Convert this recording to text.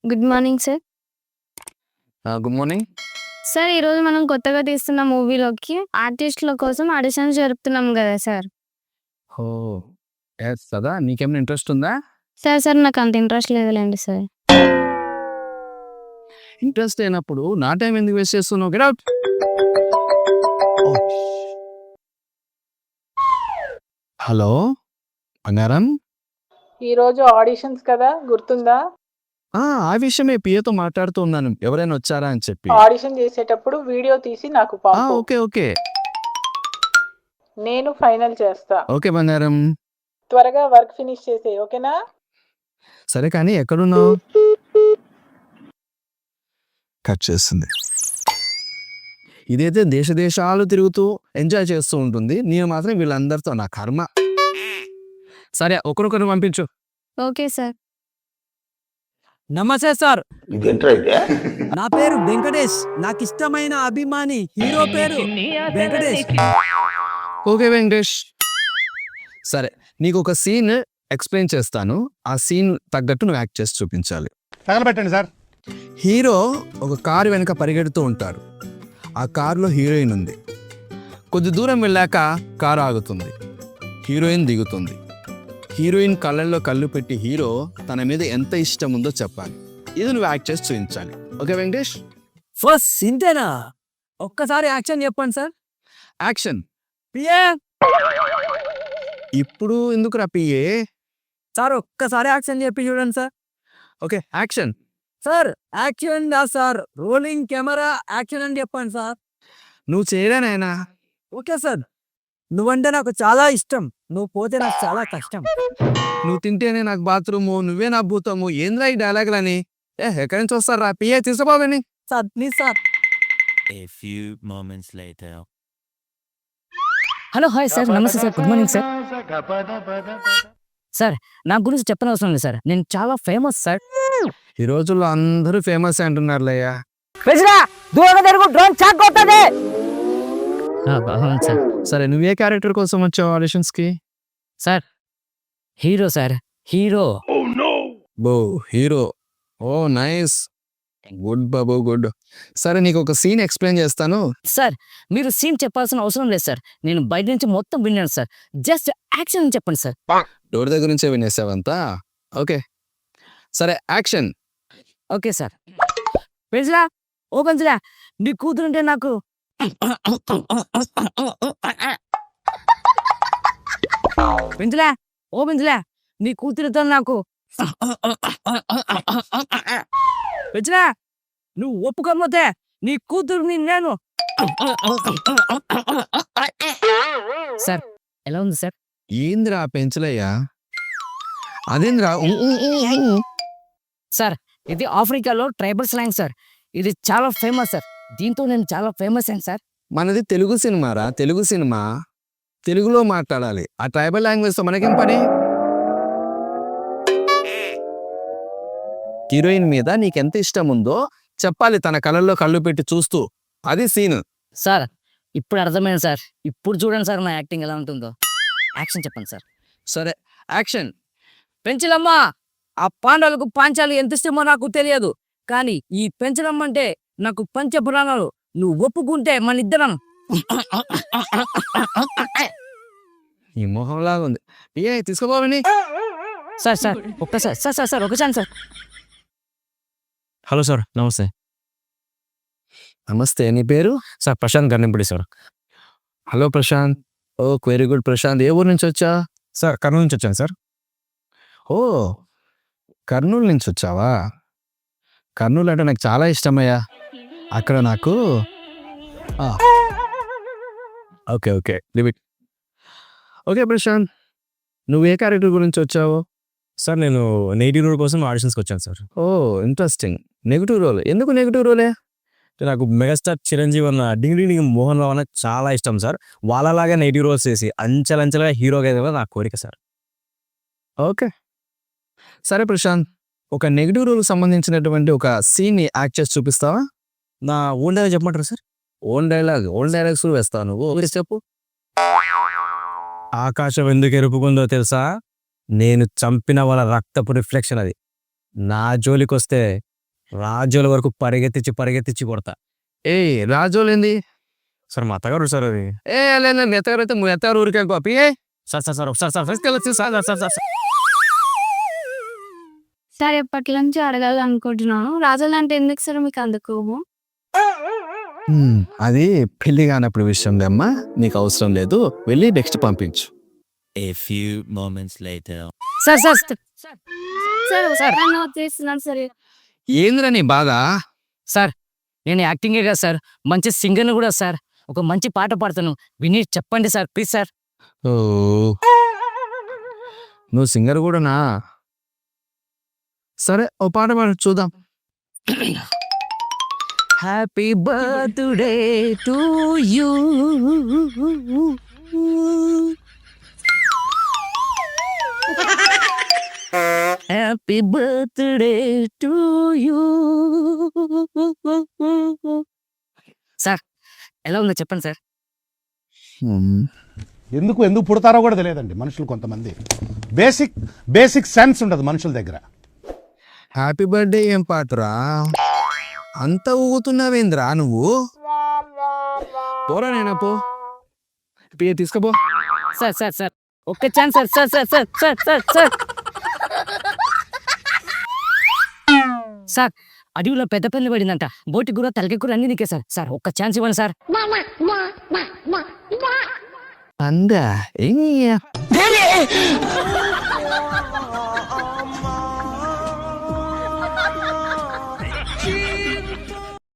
Good morning sir. Good morning. Sir ఈరోజు మనం కొత్తగా తీస్తున్న మూవీలోకి ఆర్టిస్టుల కోసం ఆడిషన్స్ జరుపుతున్నాం కదా సార్. ఓ ఎస్ కదా, నీకేమైనా ఇంట్రెస్ట్ ఉందా? సార్ నాకు అంత ఇంట్రెస్ట్ లేదులేండి సార్. ఇంట్రెస్ట్ అయినప్పుడు నా టైం ఎందుకు వేస్ట్ చేస్తున్నావు? Get out. హలో బంగారం. ఈరోజు ఆడిషన్స్ కదా, గుర్తుందా? ఆ విషయమే పిఏతో మాట్లాడుతూ ఉన్నాను, ఎవరైనా వచ్చారా అని చెప్పి. ఆడిషన్ చేసేటప్పుడు వీడియో తీసి నాకు పంపు. ఓకే ఓకే నేను ఫైనల్ చేస్తా. ఓకే బంగారం. త్వరగా వర్క్ ఫినిష్ చేసే, ఓకేనా? సరే కానీ ఎక్కడున్నావు? కట్ చేస్తుంది. ఇదైతే దేశాలు తిరుగుతూ ఎంజాయ్ చేస్తూ ఉంటుంది, నేను మాత్రం వీళ్ళందరితో నా కర్మ. సరే ఒకరొకరు పంపించు. Okay sir. నమస్తే సార్, నా పేరు వెంకటేష్. నాకు ఇష్టమైన అభిమాని హీరో పేరు వెంకటేష్. ఓకే వెంకటేష్, సరే నీకు ఒక సీన్ ఎక్స్ప్లెయిన్ చేస్తాను, ఆ సీన్ తగ్గట్టు నువ్వు యాక్ట్ చేసి చూపించాలి. తగలబెట్టండి సార్. హీరో ఒక కారు వెనక పరిగెడుతూ ఉంటారు, ఆ కారులో హీరోయిన్ ఉంది. కొద్ది దూరం వెళ్ళాక కారు ఆగుతుంది, హీరోయిన్ దిగుతుంది. హీరోయిన్ కళ్ళల్లో కళ్ళు పెట్టి హీరో తన మీద ఎంత ఇష్టం ఉందో చెప్పాలి. ఇది నువ్వు యాక్ట్ చేసి చూపించాలి. ఓకే వెంకటేష్? ఫస్ట్ ఇంతేనా? ఒక్కసారి యాక్షన్ చెప్పండి సార్. యాక్షన్. పిఏ ఇప్పుడు ఎందుకు రా పిఏ? సార్ ఒక్కసారి యాక్షన్ చెప్పి చూడండి sir. Okay action. Sir action దా సార్, రోలింగ్ కెమెరా యాక్షన్ అని చెప్పండి సార్. నువ్వు చేయరా నాయనా? Okay sir. నువ్వంటే నాకు చాలా ఇష్టం, నువ్వు పోతే నాకు చాలా కష్టం. నువ్వు తింటేనే నాకు బాత్రూము, నువ్వే నా భూతము. ఏంద్రా ఈ డైలాగులని? ఎక్కడి నుంచి వస్తారు రా పిఏ? తీసుకుపోవని. Sir please sir. A few moments later. Hello hi sir, నమస్తే sir, good morning sir. Sir నా గురించి చెప్పనవసరం లేదు సార్, నేను చాలా ఫేమస్ సార్. ఈ రోజుల్లో అందరూ ఫేమస్ అంటున్నారులయ్యా. అవును సార్. సరే నువ్వే క్యారెక్టర్ కోసం వచ్చావు ఆడిషన్స్ కి? Sir hero sir, hero. బో హీరో. ఓ నైస్, గుడ్ బాబు గుడ్. సరే నీకు ఒక సీన్ ఎక్స్ప్లెయిన్ చేస్తాను. సార్ మీరు సీన్ చెప్పాల్సిన అవసరం లేదు సార్, నేను బయట నుంచి మొత్తం విన్నాను సార్. జస్ట్ యాక్షన్ అని చెప్పండి సార్. డోర్ దగ్గర నుంచే వినేసావంతా? ఓకే సరే యాక్షన్. Okay sir. పెంచులా, ఓ పెంచులా, నీ కూతురుంటే నాకు పెంచులా, ఓ పెంచులా, నీ కూతురుతో నాకు పెంచులా, నువ్వు ఒప్పుకోకపోతే నీ కూతురుని నేను. సార్ ఎలా ఉంది సార్? ఏంద్రా పెంచలయ్యా? అదేంద్రా? సార్ ఇది ఆఫ్రికాలో ట్రైబల్ స్లాంగ్ సార్, ఇది చాలా ఫేమస్ సార్, దీంతో నేను చాలా ఫేమస్ అయ్యాను సార్. మనది తెలుగు సినిమారా, తెలుగు సినిమా, తెలుగులో మాట్లాడాలి. ఆ ట్రైబల్ లాంగ్వేజ్ తో మనకేం పని? హీరోయిన్ మీద నీకెంత ఇష్టం ఉందో చెప్పాలి, తన కళ్ళల్లో కళ్ళు పెట్టి చూస్తూ. అది సీన్. సార్ ఇప్పుడు అర్థమైంది సార్, ఇప్పుడు చూడండి సార్ నా యాక్టింగ్ ఎలా ఉంటుందో. యాక్షన్ చెప్పండి సార్. సరే యాక్షన్. పెంచలమ్మ, ఆ పాండవులకు పాంచాలు ఎంత ఇష్టమో నాకు తెలియదు, కానీ ఈ పెంచలమ్మ అంటే నాకు పంచ పురాణాలు. నువ్వు ఒప్పుకుంటే మన ఇద్దరం. ఈ మొహంలాగా ఉంది. ఏ తీసుకోపోవని. సార్ ఒక్కసారి సార్ ఒకసారి సార్. హలో సార్, నమస్తే నమస్తే, నీ పేరు? Sir. Prashanth Gannimpudi sir. Hello Prashanth. ఓ వెరీ గుడ్ ప్రశాంత్. ఏ ఊరు నుంచి వచ్చా? సార్ కర్నూలు నుంచి వచ్చాను సార్. ఓ కర్నూలు నుంచి వచ్చావా? కర్నూలు అంటే నాకు చాలా ఇష్టమయ్యా. అక్కడ నాకు okay okay limit. Okay Prashanth, నువ్వు ఏ క్యారెక్టర్ గురించి వచ్చావు? సార్ నేను నెగిటివ్ రోల్ కోసం ఆడిషన్స్కి వచ్చాను sir. Oh interesting. Negative role. ఎందుకు నెగిటివ్ రోలే? నాకు మెగాస్టార్ చిరంజీవి అన్న డింగ్ డింగ్ మోహన్ రావు అన్న చాలా ఇష్టం సార్. వాళ్ళలాగా నెగిటివ్ రోల్స్ చేసి అంచెలంచెలుగా హీరోగా ఎదగడం నా కోరిక సార్. ఓకే సరే ప్రశాంత్, ఒక నెగిటివ్ రోల్ సంబంధించినటువంటి ఒక సీన్ని యాక్ట్ చేసి చూపిస్తావా? నా ఓన్ డైలాగ్ చెప్పమంటారా సార్? ఓన్ డైలాగ్స్ వేస్తావు నువ్వు? ఒకటి చెప్పు. ఆకాశం ఎందుకు ఎరుపుకుందో తెలుసా? నేను చంపిన వాళ్ళ రక్తపు రిఫ్లెక్షన్ అది. నా జోలికొస్తే రాజోల వరకు పరిగెత్తించి కొడతా. ఏ రాజోలేంది? సార్ మా అత్తగారు సార్ అది. ఏ లేదు మెత్తగారు అయితే మెత్తగారు ఊరికే కాపీ. సార్ సార్ సార్ ఒకసారి సార్ తీసుకెళ్ళచ్చు సార్ సార్ సార్ సార్ ఎప్పటి నుంచి అడగాలనుకుంటున్నాను, రాజులు అంటే ఎందుకు సార్ మీకు అందుకు? అది పెళ్లి కానప్పుడు విషయం అమ్మా, నీకు అవసరం లేదు, వెళ్ళి నెక్స్ట్ పంపించు. A few moments later. Sir sir sir నన్ను తీస్తున్నాను సరే. ఏంద్రా నీ బాధ? సార్ నేను యాక్టింగే కదా సార్, మంచి సింగర్ని కూడా సార్. ఒక మంచి పాట పాడతాను, విని చెప్పండి సార్ ప్లీజ్ సార్. ఓ నువ్వు సింగర్ కూడానా? సరే ఓ పాట పాడు చూద్దాం. Happy birthday to you, happy birthday to you. Sir ఎలా ఉందో చెప్పండి సార్. ఎందుకు పుడతారో కూడా తెలియదండి మనుషులు కొంతమంది. బేసిక్ సెన్స్ ఉండదు మనుషుల దగ్గర. హ్యాపీ బర్త్డే ఏం పాటరా? అంత ఊగుతున్నావేంద్రా నువ్వు? పోరా నేనా పో, తీసుకోపో. సార్ సార్ సార్ ఒక్క chance sir sir sir sir sir sir sir sir అడవిలో పెద్ద పెళ్లి పడిందంట, బోటి కూర తలకి కూర అన్ని నీకే సార్. సార్ ఒక్క ఛాన్స్ ఇవ్వండి సార్. అందా